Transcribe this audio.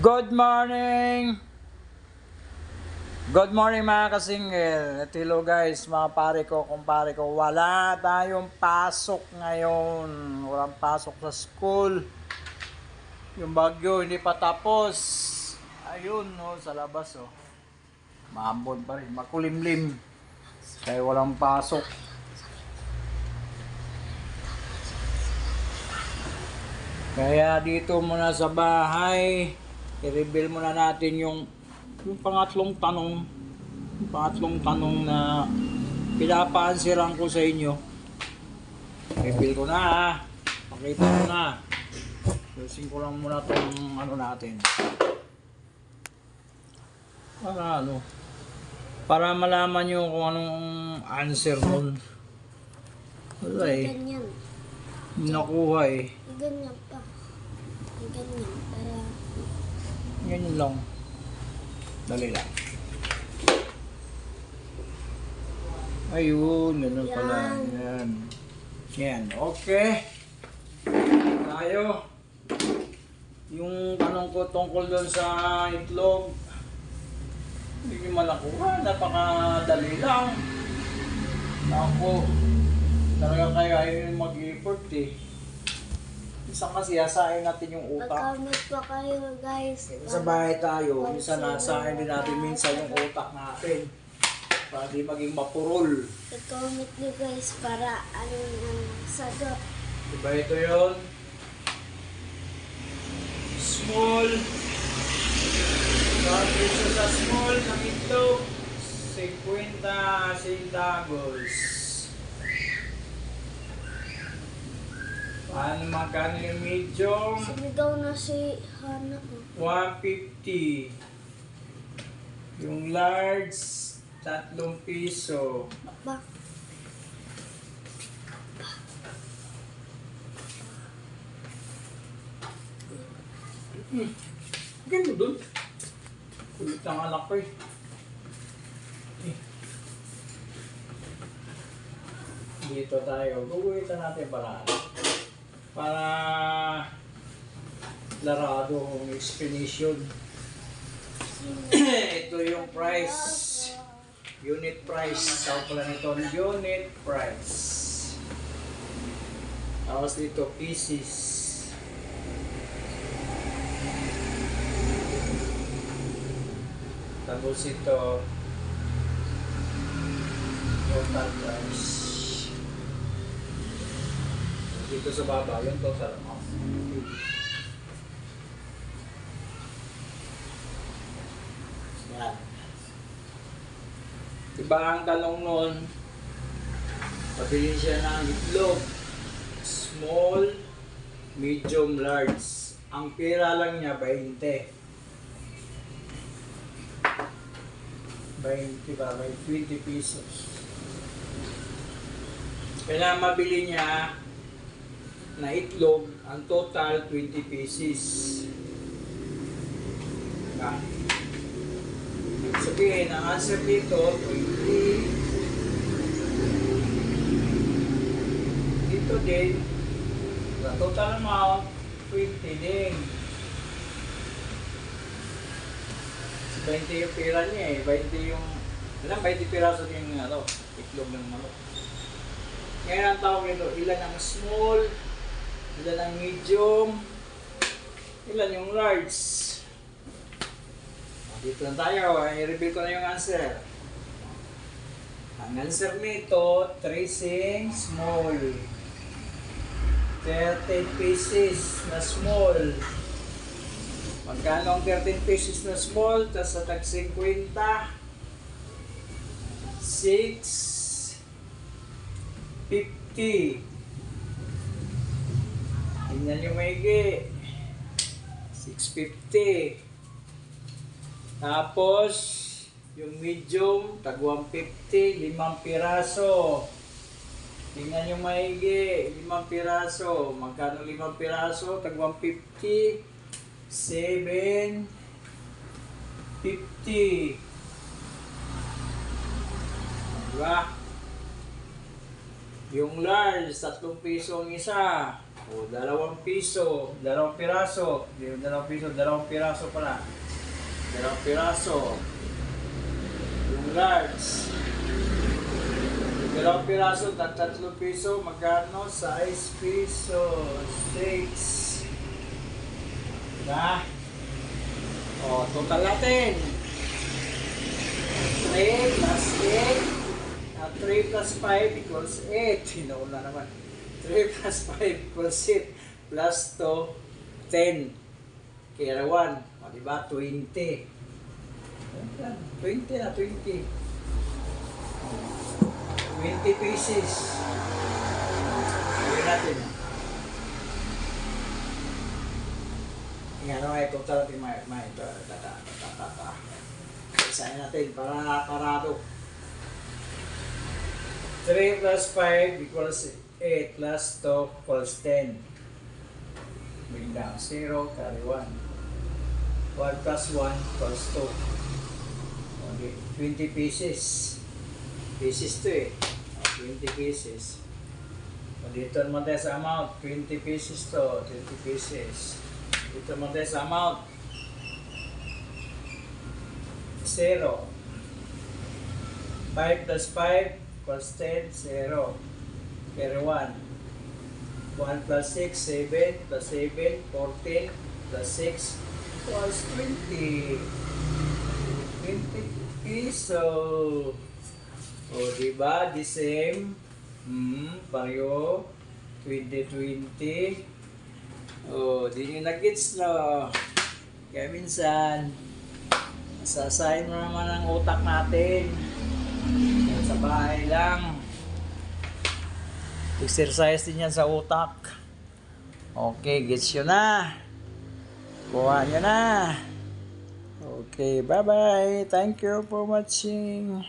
Good morning! Good morning mga kasingil. At hello guys, mga pare ko, kumpare ko. Wala tayong pasok ngayon. Walang pasok sa school. Yung bagyo hindi pa tapos. Ayun no, sa labas oh. Maambon pa rin, makulimlim. Kaya walang pasok. Kaya dito muna sa bahay, i-reveal muna natin yung pangatlong tanong. Yung pangatlong tanong na pinapaansiran ko sa inyo. Reveal ko na ha. Pakita ko na. Lusin ko lang muna itong ano natin. Para malaman nyo kung anong answer nun. Wala eh. Ganyan. Nakuha eh. Ganyan pa. Ganyan. Para... Ganyan lang. Dali lang. Ayun, ganun pala. Yan. Yan. Okay. Tayo. Yung tanong ko tungkol doon sa itlog. Hindi nyo malakuha. Napakadali lang. Ako. Talaga kayo ayaw mag-effort eh. Isang kasi hasain natin yung utak. Pagkamit pa kayo guys. Sa bahay tayo, minsan nasahin din natin minsan yung utak natin. Para di maging mapurol. Pagkamit nyo guys para anong sagot. Diba ito yun? Small. Sabi sa small ng itlog, 50 centavos. Paano magkano yung medium? Sumigaw na si Hana. 150. Yung large, 3 piso. Ba? Ganda dun. Kulit ng anak ko eh. Dito tayo. Guguhitan natin para larado ang explanation. Ito yung price. Unit price. Tawag pala nito unit price. Tapos dito pieces. Tapos ito total price. Dito sa baba yung total amount. Yan. Diba ang talong nun, pabili siya ng itlog, small, medium, large. Ang pera lang niya 20. 20 ba? May 20 pesos. Kailangan mabili niya na itlog, ang total 20 pieces. Ah. Sabihin, ang answer dito, 20. Dito din, the total amount, 20 din. 20 yung pera niya eh, 20 yung, ilan 20 piraso din yung itlog ng manok. Ngayon ang tawag nito, ilan ang small, ilan ang medium, ilan yung large. Dito lang tayo, i-reveal ko na yung answer. Ang answer nito, tracing small. 13 pieces na small. Magkano ang 13 pieces na small? Tapos sa tag 50, 6.50. Tingnan yung maigi. 6.50. Tapos, yung medium, tag 150, 5 piraso. Tingnan yung maigi, 5 piraso. Magkano 5 piraso? Tag 150, 7.50. Diba? Yung large, 3 piso ang isa. O, 2 piso, 2 piraso. Hindi, 2 piso, 2 piraso pala. 2 piraso. Yung large. 2 piraso, 3 piso, magkano? 6 piso, 6. Diba? O, total natin. 3 plus 8. 3 plus 5 equals 8. Hinauna naman. 3 plus 5 equals 8. Plus 2, 10. Kaya 1. O, diba? 20. 20 na, 20. 20 pieces. Gawin natin. Yan, ay total natin may isahin natin para parado. 3 plus 5 equals 8 plus 2 equals 10. Bring down 0, carry 1. 1 plus 1 equals 2. Okay, 20 pieces. Pieces to eh. 20 pieces. O dito naman tayo sa amount. 20 pieces to. 20 pieces. Dito naman tayo sa amount. 0. 5 plus 5 equals 10. 0. Carry 1. 1 plus 6, 7. Plus 7, 14. Plus 6 equals 20. 20 piso. O, diba? The same. Pareho. 2020. O, di nyo na-gets no. Kaya minsan, sasayin mo naman ang utak natin. Sa bahay lang. Exercise din yan sa utak. Okay, gets yun na. Kuha nyo na. Okay, bye-bye. Thank you for watching.